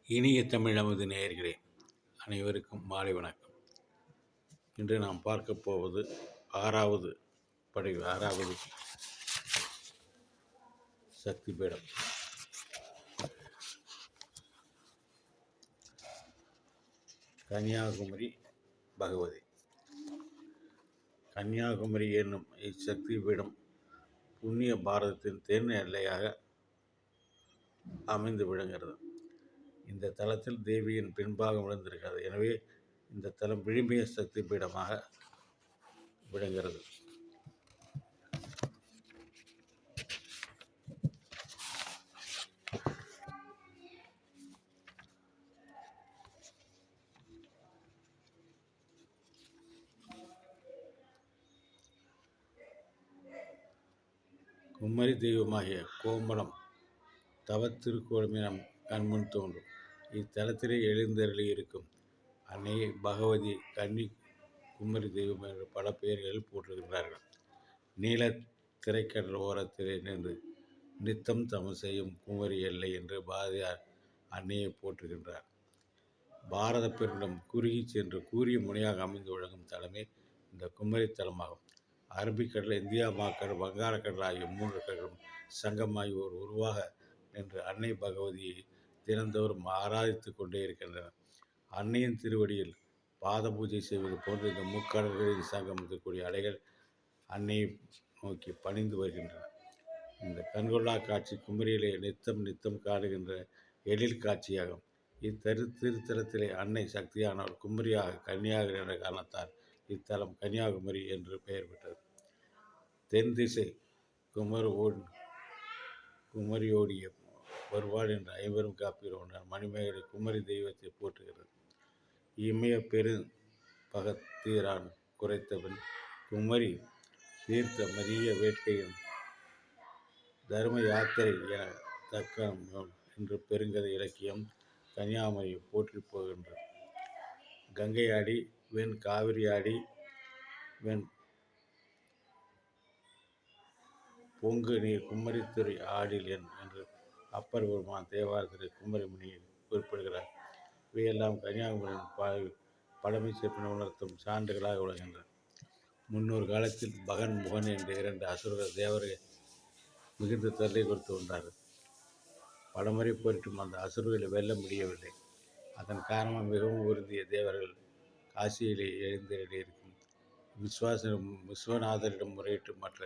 இனிய தமிழ் நமது நேயர்களே, அனைவருக்கும் மாலை வணக்கம். இன்று நாம் பார்க்க போவது ஆறாவது சக்தி பீடம். கன்னியாகுமரி பகவதி. கன்னியாகுமரி என்னும் இச்சக்தி பீடம் புண்ணிய பாரதத்தின் தென் எல்லையாக அமைந்து விளங்குகிறது. இந்த தலத்தில் தேவியின் பின்பாகம் விழுந்திருக்கிறது. எனவே இந்த தலம் விழுமிய சக்தி பீடமாக விளங்குகிறது. குமரி தெய்வமாகிய கோமளம் தவத்திருக்கோலமே நம் கண்முன் தோன்றும். இத்தலத்திலே எழுந்தருளி இருக்கும் அன்னையை பகவதி, கன்னி, குமரி தெய்வம் என்ற பல பெயர்களில் போற்றுகின்றார்கள். நீல திரைக்கடல் ஓரத்திலே நின்று நித்தம் தமம் செய்யும் குமரி எல்லை என்று பாரதியார் அன்னையை போற்றுகின்றார். பாரத பெருநிலம் குறுகி சென்று கூறிய முனையாக அமைந்து விளங்கும் தலமே இந்த குமரி தலமாகும். அரபிக்கடல், இந்தியா மாக்கடல், வங்காளக்கடல் ஆகிய 3 கடலும் சங்கமாகி ஒரு உருவாக நின்று அன்னை பகவதியை தினந்தோறும் ஆராதித்து கொண்டே இருக்கின்றனர். அன்னையின் திருவடியில் பாத பூஜை செய்வது போன்று இந்த முக்கடல்களில் சங்கமிக்கக்கூடிய அலைகள் அன்னையை நோக்கி பணிந்து வருகின்றன. இந்த கண்கொள்ளா காட்சி குமரியிலே நித்தம் காணுகின்ற எழில் காட்சியாகும். திருத்தலத்திலே அன்னை சக்தியானவர் குமரியாக கன்னியாக என்ற காரணத்தால் இத்தலம் கன்னியாகுமரி என்று பெயர் பெற்றது. தென் திசை குமரியோடிய வருவாள் என்ற 50 காப்பியில் ஒன்றான மணிமேகலை குமரி தெய்வத்தை போற்றுகிறது. இமய பெரு பகத்தீரான் குறைத்தவன் குமரி தீர்த்த மதிய வேட்கையின் தர்ம யாத்திரை என தக்கம் என்று பெருங்கதை இலக்கியம் கன்னியாகுமரியை போற்றி போகின்றது. கங்கையாடி வெண், காவிரியாடி வெண், பொங்கு நீர் குமரித்துறை ஆடில் என் என்று அப்பர் பெருமான் தேவாரத்தில் குமரிமுனியில் குறிப்பிடுகிறார். இவையெல்லாம் கன்னியாகுமரியின் பழமை சிறப்பினை உணர்த்தும் சான்றுகளாக விளங்குகின்றன. முன்னொரு காலத்தில் பகன், முகன் என்ற 2 அசுரர்கள் தேவர்கள் மிகுந்த தொல்லை கொடுத்து வந்தார்கள். பலமுறை போரிட்டும் அந்த அசுரர்களை வெல்ல முடியவில்லை. அதன் காரணமாக மிகவும் உறுதிய தேவர்கள் காசியிலே எழுந்தருளியிருக்கும் விஸ்வநாதரிடம் முறையிட்டு மற்ற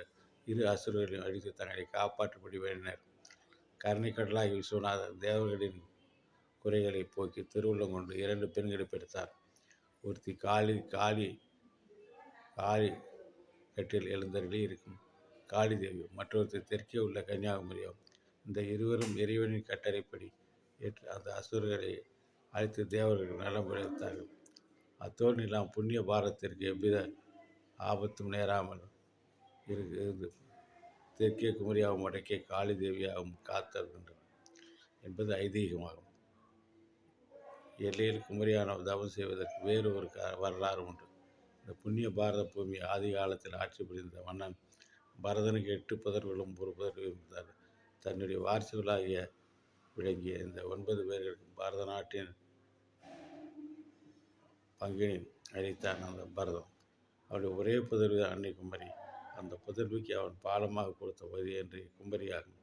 2 அசுரர்களையும் அழித்து தங்களை காப்பாற்றும்படி வேண்டினர். கருணைக்கடலாகி விஸ்வநாதர் தேவர்களின் குறைகளை போக்கி திருவுள்ளம் கொண்டு 2 பெண்களை பெற்றார். ஒருத்தி காளி கட்டில் எழுந்தருளி இருக்கும் காளி தேவி, மற்றொருத்தி தெற்கே உள்ள கன்னியாகுமரியாகும். இந்த இருவரும் இறைவனின் கட்டளைப்படி ஏற்று அந்த அசுரர்களை அழைத்து தேவர்கள் நலம் விளைவித்தார்கள். அத்தோடு இல்லாமல் புண்ணிய பாரதத்திற்கு எவ்வித ஆபத்தும் நேராமல் இருந்து தெற்கே குமரியாகவும் வடக்கே காளி தேவியாகவும் காத்தருகின்றனர் என்பது ஐதீகமாகும். எல்லையில் குமரியானவர் தவம் செய்வதற்கு வேறு ஒரு வரலாறு உண்டு. இந்த புண்ணிய பாரத பூமி ஆதி காலத்தில் ஆட்சி புரிந்த மன்னன் பரதனுக்கு 8 புதர்களும் ஒரு புதர் இருந்தார். தன்னுடைய வாரிசுகளாகிய விளங்கிய இந்த 9 பேர்களுக்கு பாரத நாட்டின் பங்கினை அளித்தான் அந்த பரதன். அவருடைய ஒரே புதல்வி அன்னை குமரி. அந்த புதல்விக்கு அவன் பாலமாக கொடுத்த பகுதி என்று குமரியாகும்.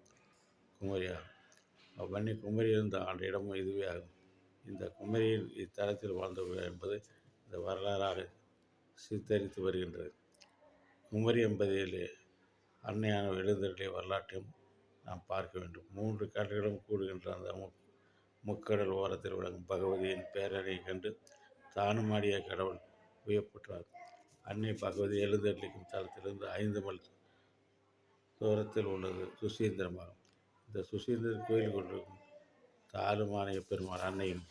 அவ்வன்னை குமரி இருந்த ஆண்ட இடமும் இதுவே ஆகும். இந்த குமரியில் இத்தலத்தில் வாழ்ந்தவர்கள் என்பது இந்த வரலாறாக சித்தரித்து வருகின்றது. குமரி என்பதிலே அன்னையான எழுந்தருளிய வரலாற்றையும் நாம் பார்க்க வேண்டும். 3 கடல்களும் கூடுகின்ற அந்த முக்கடல் ஓரத்தில் விளங்கும் பகவதியின் பேரலையை கண்டு தானும் ஆடிய கடவுள் வியப்புற்றார். அன்னை பகவதி எழுந்தருளிக்கும் தலத்திலிருந்து 5 மைல் தூரத்தில் உள்ளது சுசீந்திரமாகும். இந்த சுசீந்திரன் கோயில் கொண்டிருக்கும் தாலுமானிய பெருமாள் அன்னையும்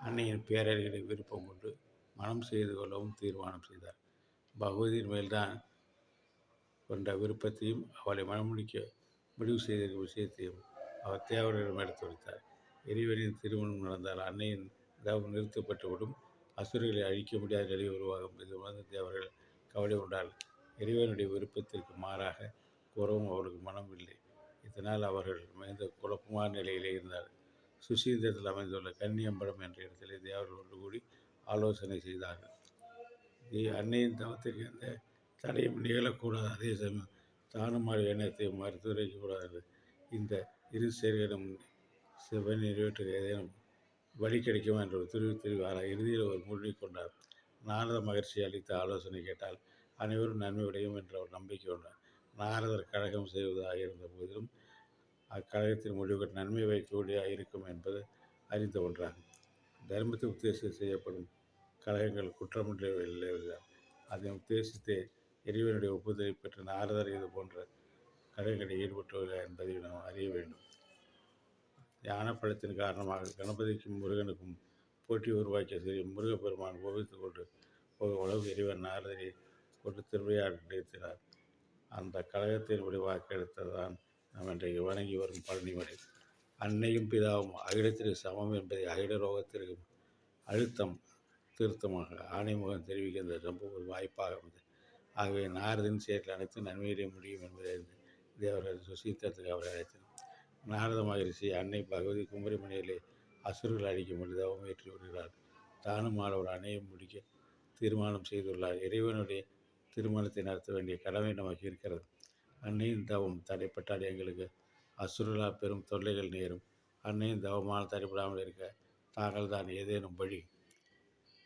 அன்னையின் பேரர்களை விருப்பம் கொண்டு மனம் செய்து கொள்ளவும் தீர்மானம் செய்தார். பகவதியின் மேல்தான் கொண்ட விருப்பத்தையும் அவளை மனமுடிக்க முடிவு செய்திருக்கும் விஷயத்தையும் அவர் தேவர்களிடம் எடுத்துரைத்தார். இறைவனின் திருமணம் நடந்தால் அன்னையின் தவம் நிறுத்தப்பட்டுவிடும், அசுரர்களை அழிக்க முடியாத நிலை உருவாகும். இது உணர்ந்த தேவர்கள் கவலை கொண்டால் இறைவனுடைய விருப்பத்திற்கு மாறாக கூறவும் அவர்களுக்கு மனம் இல்லை. இதனால் அவர்கள் மிகுந்த குழப்பமான நிலையிலே இருந்தார். சுசீந்திரத்தில் அமைந்துள்ள கன்னியம்பலம் என்ற இடத்திலே தேவர்கள் ஒன்று கூடி ஆலோசனை செய்தார்கள். அன்னையின் தவத்திற்கு எந்த தடையும் நிகழக்கூடாது, அதே சமயம் தானுமாறு எண்ணத்தை மறுத்துரைக்கக்கூடாது. இந்த இரு செயல்களும் சிவன் நிறைவேற்ற ஏதேனும் வழி கிடைக்குமா என்று தெரிவித்தார். இறுதியில் அவர் மூழ்கிக் கொண்டார். நாரத மகர்ஷி அளித்த ஆலோசனை கேட்டால் அனைவரும் நன்மை விடையும் என்ற ஒரு நம்பிக்கை கொண்டார். நாரதர் கழகம் செய்வதாக இருந்த போதிலும் அக்கழகத்தின் முடிவுகள் நன்மை வைக்கக்கூடியதாக இருக்கும் என்பது அறிந்த ஒன்றாகும். தர்மத்தை உத்தேசித்து செய்யப்படும் கழகங்கள் குற்றமில்லை. அதை உத்தேசித்து இறைவனுடைய ஒப்புதலை பெற்ற நாரதர் இது போன்ற கழகங்களில் ஈடுபட்டுள்ளார் என்பதை நாம் அறிய வேண்டும். ஞான பழத்தின் காரணமாக கணபதிக்கும் முருகனுக்கும் போட்டி உருவாக்கிய சரி முருகப்பெருமான் கோபித்துக் கொண்டு போக உலக இறைவன் நாரதரை கொண்டு திருவிளையாட நிறுத்தினார். அந்த கழகத்தின் முடிவாக எடுத்ததுதான் நாம் இன்றைக்கு வணங்கி வரும் பழனிமலை. அன்னையும் பிதாவும் அகிலத்திற்கு சமம் என்பதை அகிலரோகத்திற்கு அழுத்தம் திருத்தமாக ஆணைமுகம் தெரிவிக்க இந்த சம்பவம் ஒரு வாய்ப்பாக அமைந்தது. ஆகவே நாரதின் செயல்கள் அனைத்தும் நன்மையிலே முடியும் என்பதை தேவர்கள் சுசீந்திரத்துக்கு அவரை அழைத்தனர். நாரத மகரிஷி அன்னை பகவதி குமரிமணியிலே அசுரர்கள் அழிக்கும்படி தவம் ஏற்றி வருகிறார். தானும் ஆடவர் அணையை முடிக்க தீர்மானம் செய்துள்ளார். இறைவனுடைய திருமணத்தை நடத்த வேண்டிய கடமை நமக்கு இருக்கிறது. அன்னையின் தவம் தடைப்பட்டால் எங்களுக்கு அசுரர்களால் பெரும் தொல்லைகள் நேரும். அன்னையின் தவமான தடைப்படாமல் இருக்க தாங்கள் தான் ஏதேனும் வழி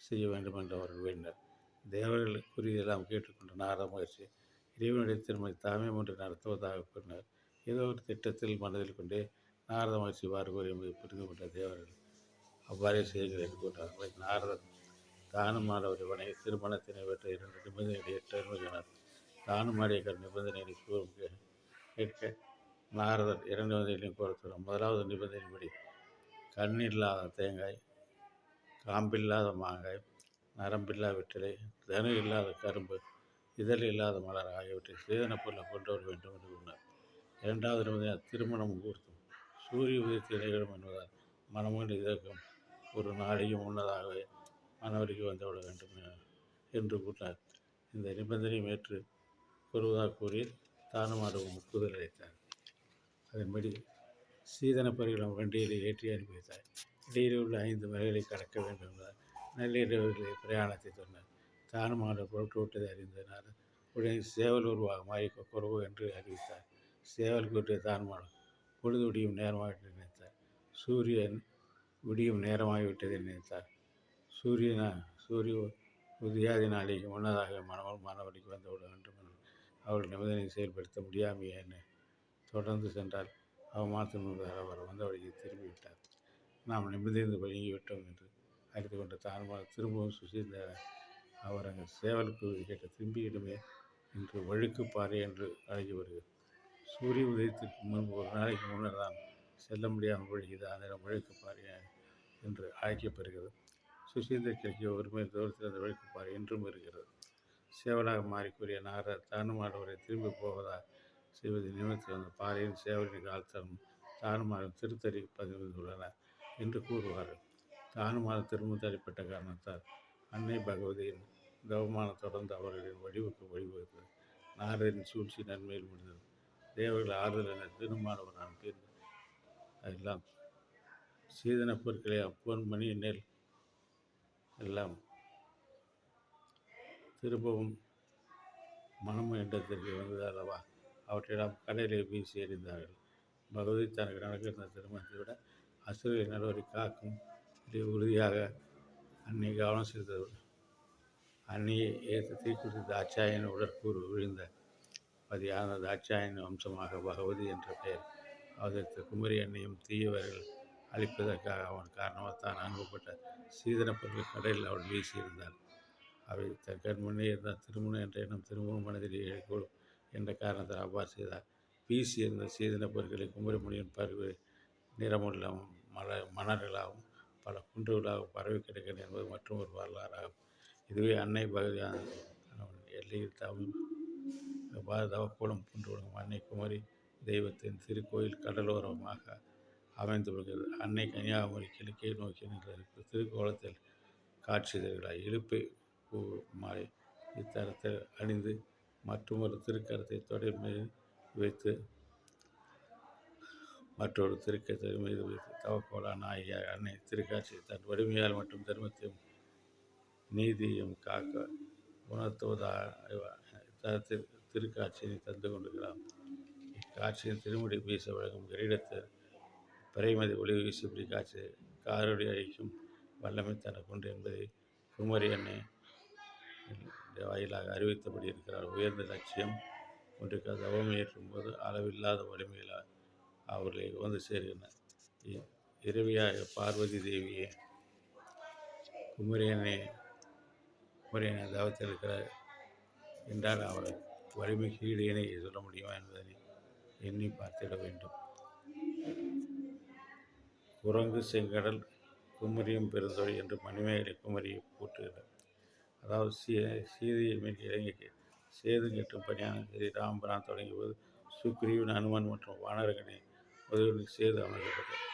செய்ய வேண்டும் என்று அவர்கள் வேண்டினர். தேவர்கள் கூறியதெல்லாம் கேட்டுக்கொண்ட நாரத மகர்ஷி இறைவனுடைய திருமணத்தை தாமே ஒன்று நடத்துவதாக கூறினார். ஏதோ ஒரு திட்டத்தில் மனதில் கொண்டே நாரத மகர்ஷி வார்கோர் என்பதை புரிந்து கொண்ட தேவர்கள் அவ்வாறே செய்யுங்கள் என்று கூறினார். நாரதர் தானும் ஆடவரை வணங்கி திருமணத்தை நிறைவேற்ற 2 நிபந்தனைகளை ஏற்றார். தானும் ஆடிய நிபந்தனைகளை கேட்க நாரதர் 2 நிபந்தனைகளையும் கோரத்துள்ளார். முதலாவது நிபந்தனைப்படி கண்ணில்லாத தேங்காய், காம்பில்லாத மாங்காய், நரம்பில்லா வெற்றிலை, தனு இல்லாத கரும்பு, இதழ் இல்லாத மலர் ஆகியவற்றை சேதன பொருளை கொண்டு வர வேண்டும் என்று கூறினார். 2வது நிபந்தனை திருமணம் முகூர்த்தம் சூரிய உதயத்தில் நிகழும் என்பதால் மனமகன் இதற்கும் ஒரு நாளையும் முன்னதாகவே மனவருக்கு வந்துவிட வேண்டும் என்று கூறினார். இந்த நிபந்தனையும் ஏற்று கூறுவதாக கூறி தானுமாடும் ஒப்புதல் அளித்தார். அதன்படி சீதன பரிகளும் வண்டியிலே ஏற்றி அனுப்பி வைத்தார். இடையில் உள்ள 5 மலைகளை கடக்க வேண்டும் என்பதால் நள்ளிரவுகளிலே பிரயாணத்தை சொன்னார். தானுமாட புறப்பட்டு விட்டதை அறிந்தனால் உடனே சேவல் உருவாக மாறி கொக்குரவு என்று அறிவித்தார். சேவல் கூற்றிய தானுமாடம் பொழுது விடியும் நேரமாகிவிட்டதை நினைத்தார். சூரியன் விடியும் நேரமாகிவிட்டதை நினைத்தார். சூரிய உதயாதி நாளைக்கு முன்னதாக மனவழிக்கு வந்துவிட வேண்டும் என்று அவர்கள் நிபந்தனை செயல்படுத்த முடியாமையே என்ன தொடர்ந்து சென்றால் அவமானத்தின் முன்பதாக அவர் வந்த வழியை திரும்பிவிட்டார். நாம் நிமிர்ந்து வழங்கிவிட்டோம் என்று அறிந்து கொண்ட தானுமார் திரும்பவும் சுசீந்திர அவர் அங்கு சேவலுக்கு கேட்ட திரும்பியிடமே இன்று வழுக்குப்பாறை என்று அழைக்கி வருகிறது. சூரிய உதயத்திற்கு முன்பு ஒரு நாளைக்கு முன்னர் தான் செல்ல முடியாமல் வழுகியது அந்த வழுக்குப்பாறை என்று அழைக்கப்படுகிறது. சுசீந்திர கிழக்கிய ஒருமை தூரத்தில் அந்த வழுக்குப்பாறை இன்றும் இருக்கிறது. சேவலாக மாறிக்கூடிய நாரதர் தானுமானவரை திரும்பி போவதாக செய்வது நிமித்தத்தில் அந்த பாறையின் சேவலின் காலத்தரும் தானுமாரும் திருத்தறி பதிந்துள்ளனர் என்று கூறுவார்கள். தானுமாறு திரும்ப தடைப்பட்ட காரணத்தால் அன்னை பகவதியின் தவமான தொடர்ந்து அவர்களின் வடிவுக்கு வழிவகுத்தது. நாரதரின் சூழ்ச்சி நன்மையில் முடிந்தது. தேவர்கள் ஆறுதல் என திருமானவர் அனுப்பியிருந்தது. அதெல்லாம் சீதன பொருட்களை அப்போன் மணி நெல் எல்லாம் திரும்பவும் மனம் இடத்திற்கு வந்தது அல்லவா, அவற்றையெல்லாம் கடலில் வீசி எறிந்தார்கள். பகவதி தனக்கு நடக்கின்ற திருமணத்தை விட அசுரர்களை நடுவரை காக்கும் உறுதியாக அன்னை கவனம் செலுத்தது. அன்னையை ஏற்ற தீக்குடி தாட்சாயன் உடற்கூறு விழுந்த பதியான தாட்சாயன் வம்சமாக பகவதி என்ற பெயர் அவதரித்த குமரி அன்னையும் தீயவர்கள் அழிப்பதற்காக அவன் காரணமாக தான் அனுப்பப்பட்ட சீதன பொருட்கள் கடலில் அவள் வீசியிருந்தாள். அவை தன் கண் முன்னே இருந்தால் திருமணம் என்ற எண்ணம் திரும்பவும் மனதில் எழுக்கூடும் என்ற காரணத்தால் அவ்வாறு செய்தார். வீசியிருந்த சீதன பொருட்களை குமரிமுனியின் பருவ நிறமுள்ள மணர்களாகவும் பல குன்றுகளாகவும் பரவி கிடக்கின்றன என்பது மற்றும் ஒரு வரலாறாகும். இதுவே அன்னை பகவதியான எல்லையில் தவக்கூடம் புன்று அன்னை குமரி தெய்வத்தின் திருக்கோயில் கடலோரமாக அமைந்துள்ளது. அன்னை கன்னியாகுமரி கிழக்கே நோக்கி நின்ற திருக்கோலத்தில் காட்சி தருகிறார். இலுப்பை பூ மாலை இத்தலத்தில் அணிந்து மற்றொரு திருக்கரத்தை தொடர் மீது வைத்து மற்றொரு திருக்கத்தை மீது வைத்து தவக்கோலா நாயகியார் அன்னை திருக்காட்சி தன் வலிமையால் மற்றும் தர்மத்தையும் நீதியையும் காக்க உணர்த்துவதாக இத்தலத்தில் திருக்காட்சியை தந்து கொண்டிருக்கிறார். இக்காட்சியின் திருமுடி வீச வழங்கும் கிரீடத்தில் பிறைமதி ஒளி வீசுபடி காட்சி காரடி அழிக்கும் வல்லமை தனக்கு உண்டு என்பதை குமரி அன்னை வாயிலாக அறிவித்தபடி இருக்கிறார். உயர்ந்த லட்சியம் ஒன்றுக்கு தவம் ஏற்றும் போது அளவில்லாத வலிமையில் அவர்களை வந்து சேர்கின்றனர். இரவியாக பார்வதி தேவியே குமரி அன்னை தவத்தில் இருக்கிறார் என்றால் அவர் வலிமைக்கு ஈடு இணை சொல்ல முடியுமா என்பதனை எண்ணி பார்த்திட வேண்டும். குரங்கு செங்கடல் குமரியும் பெருந்தொழி என்று மணிமேகலை குமரியை போற்றுகிறார். அதாவது சீதையை மீட்க இலங்கைக்கு சேது கட்டும் பணியான ஸ்ரீராமபிரான் தொடங்கிய போது சுக்ரீவன், அனுமன் மற்றும் வானரங்களின் உதவியுடன் சேது அமைக்கப்பட்டது.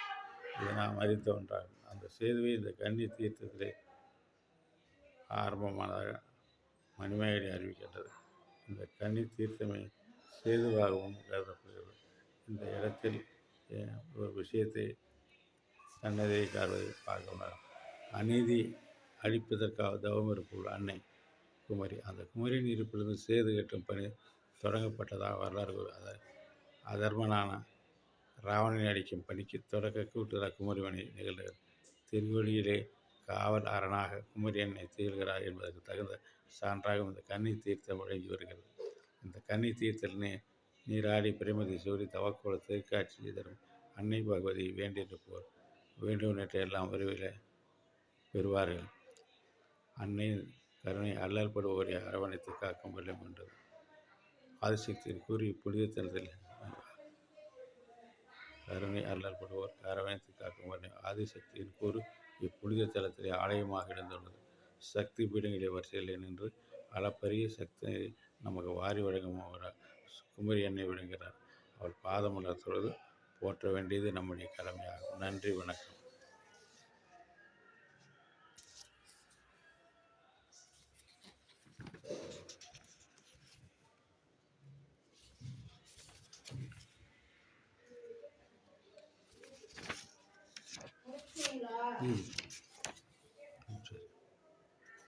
இதை நாம் அறிந்த ஒன்றாகும். அந்த சேதுவை இந்த கன்னி தீர்த்தத்திலே ஆரம்பமானதாக மணிமேகலை அறிவிக்கின்றது. இந்த கன்னி தீர்த்தமே சேதுவாகவும் கருதப்படுகிறது. இந்த இடத்தில் ஒரு விஷயத்தை சன்னதியை கார்வதை பார்க்க அநீதி அழிப்பதற்காக தவம் இருப்பவள் அன்னை குமரி. அந்த குமரியின் இருப்பிலிருந்து சேது கட்டும் பணி தொடங்கப்பட்டதாக வரலாறு. அதர்மனான ராவணனை அடிக்கும் பணிக்கு தொடக்க கூட்டுதலாக குமரிமணி நிகழ்கிறது. திருவொழியிலே காவல் அரணாக குமரி அன்னை திகழ்கிறார் என்பதற்கு தகுந்த சான்றாக இந்த கன்னி தீர்த்தம் வழங்கி வருகிறது. இந்த கன்னி தீர்த்தத்திலே நீராடி பிரமதி சூடி தவக்கோல திருக்காட்சி தரும் அன்னை பகவதி வேண்டியிருப்போர் வேண்டுவனற்றை எல்லாம் விரைவில் பெறுவார்கள். அன்னை கருணை அல்லல்படுவோரை அரவணைத்து காக்கும் வல்லம் என்றது ஆதிசக்தியின் கூறி புனிதத்தலத்தில் கருணை அல்லல்படுவோர் அரவணைத்து காக்கும் வல்லம் ஆதிசக்தியின் கூறு இப்புனித தலத்திலே ஆலயமாக இடந்துள்ளது. சக்தி பீடங்களிலே வரிசையில் நின்று அளப்பரிய சக்தி நமக்கு வாரி வழங்கும் குமரி எண்ணெய் விளங்குகிறார். அவள் பாதமலர் தொழுது போற்ற வேண்டியது நம்முடைய கடமையாகும். நன்றி, வணக்கம்.